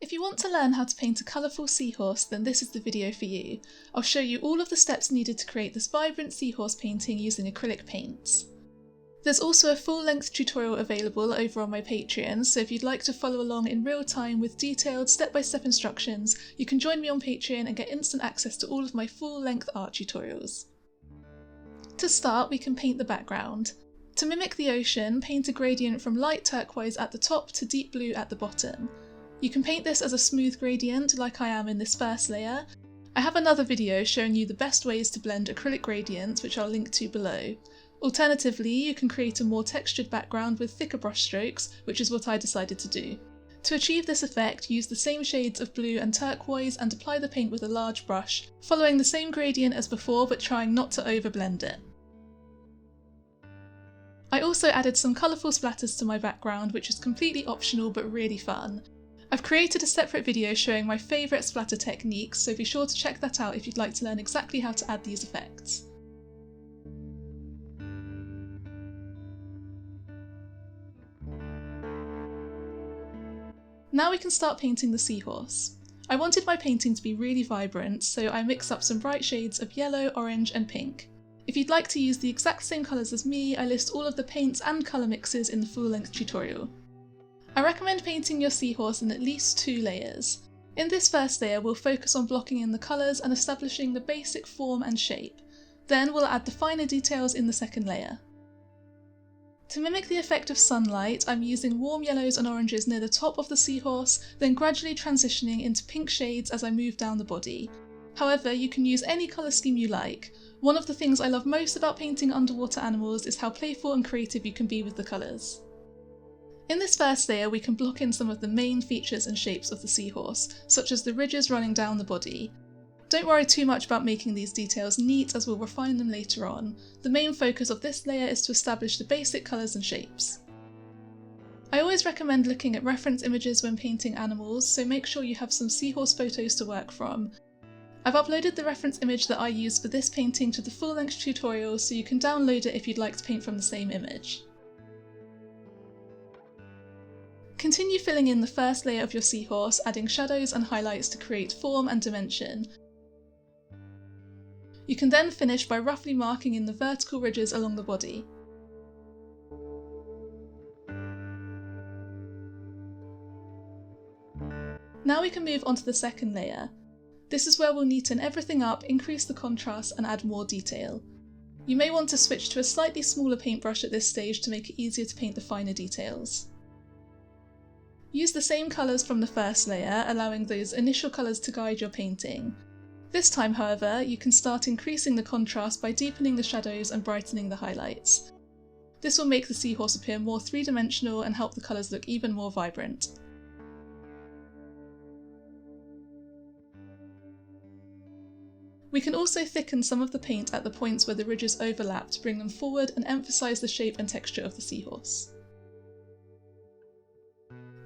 If you want to learn how to paint a colourful seahorse, then this is the video for you. I'll show you all of the steps needed to create this vibrant seahorse painting using acrylic paints. There's also a full-length tutorial available over on my Patreon, so if you'd like to follow along in real time with detailed step-by-step instructions, you can join me on Patreon and get instant access to all of my full-length art tutorials. To start, we can paint the background. To mimic the ocean, paint a gradient from light turquoise at the top to deep blue at the bottom. You can paint this as a smooth gradient like I am in this first layer. I have another video showing you the best ways to blend acrylic gradients, which I'll link to below. Alternatively, you can create a more textured background with thicker brush strokes, which is what I decided to do. To achieve this effect, use the same shades of blue and turquoise and apply the paint with a large brush, following the same gradient as before but trying not to overblend it. I also added some colourful splatters to my background, which is completely optional but really fun. I've created a separate video showing my favourite splatter techniques, so be sure to check that out if you'd like to learn exactly how to add these effects. Now we can start painting the seahorse. I wanted my painting to be really vibrant, so I mixed up some bright shades of yellow, orange and pink. If you'd like to use the exact same colours as me, I list all of the paints and colour mixes in the full-length tutorial. I recommend painting your seahorse in at least 2 layers. In this first layer we'll focus on blocking in the colours and establishing the basic form and shape. Then we'll add the finer details in the second layer. To mimic the effect of sunlight, I'm using warm yellows and oranges near the top of the seahorse, then gradually transitioning into pink shades as I move down the body. However, you can use any colour scheme you like. One of the things I love most about painting underwater animals is how playful and creative you can be with the colours. In this first layer we can block in some of the main features and shapes of the seahorse, such as the ridges running down the body. Don't worry too much about making these details neat, as we'll refine them later on. The main focus of this layer is to establish the basic colours and shapes. I always recommend looking at reference images when painting animals, so make sure you have some seahorse photos to work from. I've uploaded the reference image that I used for this painting to the full-length tutorial, so you can download it if you'd like to paint from the same image. Continue filling in the first layer of your seahorse, adding shadows and highlights to create form and dimension. You can then finish by roughly marking in the vertical ridges along the body. Now we can move on to the second layer. This is where we'll neaten everything up, increase the contrast and add more detail. You may want to switch to a slightly smaller paintbrush at this stage to make it easier to paint the finer details. Use the same colours from the first layer, allowing those initial colours to guide your painting. This time, however, you can start increasing the contrast by deepening the shadows and brightening the highlights. This will make the seahorse appear more three-dimensional and help the colours look even more vibrant. We can also thicken some of the paint at the points where the ridges overlap to bring them forward and emphasise the shape and texture of the seahorse.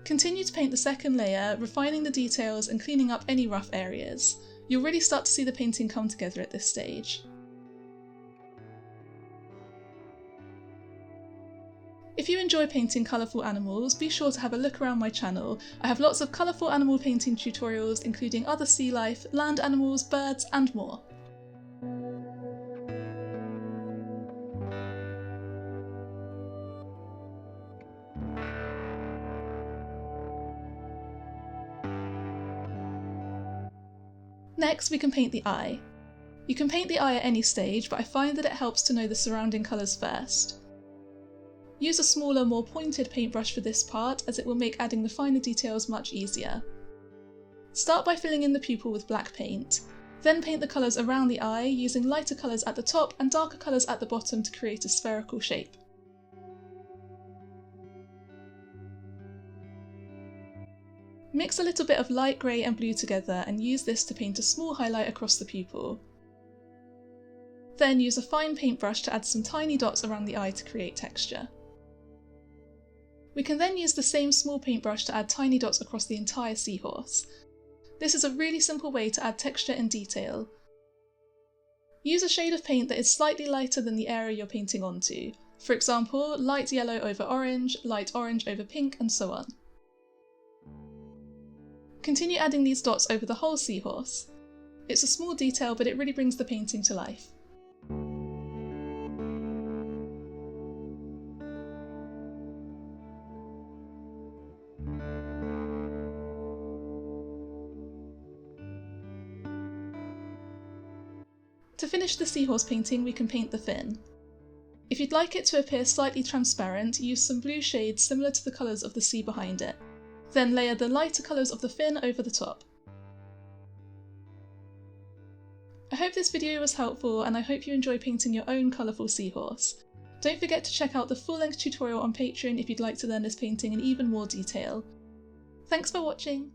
Continue to paint the second layer, refining the details and cleaning up any rough areas. You'll really start to see the painting come together at this stage. If you enjoy painting colourful animals, be sure to have a look around my channel. I have lots of colourful animal painting tutorials, including other sea life, land animals, birds and more. Next, we can paint the eye. You can paint the eye at any stage, but I find that it helps to know the surrounding colours first. Use a smaller, more pointed paintbrush for this part, as it will make adding the finer details much easier. Start by filling in the pupil with black paint. Then paint the colours around the eye, using lighter colours at the top and darker colours at the bottom to create a spherical shape. Mix a little bit of light grey and blue together and use this to paint a small highlight across the pupil. Then use a fine paintbrush to add some tiny dots around the eye to create texture. We can then use the same small paintbrush to add tiny dots across the entire seahorse. This is a really simple way to add texture and detail. Use a shade of paint that is slightly lighter than the area you're painting onto. For example, light yellow over orange, light orange over pink, and so on. Continue adding these dots over the whole seahorse. It's a small detail, but it really brings the painting to life. To finish the seahorse painting, we can paint the fin. If you'd like it to appear slightly transparent, use some blue shades similar to the colours of the sea behind it. Then layer the lighter colours of the fin over the top. I hope this video was helpful, and I hope you enjoy painting your own colourful seahorse. Don't forget to check out the full-length tutorial on Patreon if you'd like to learn this painting in even more detail. Thanks for watching!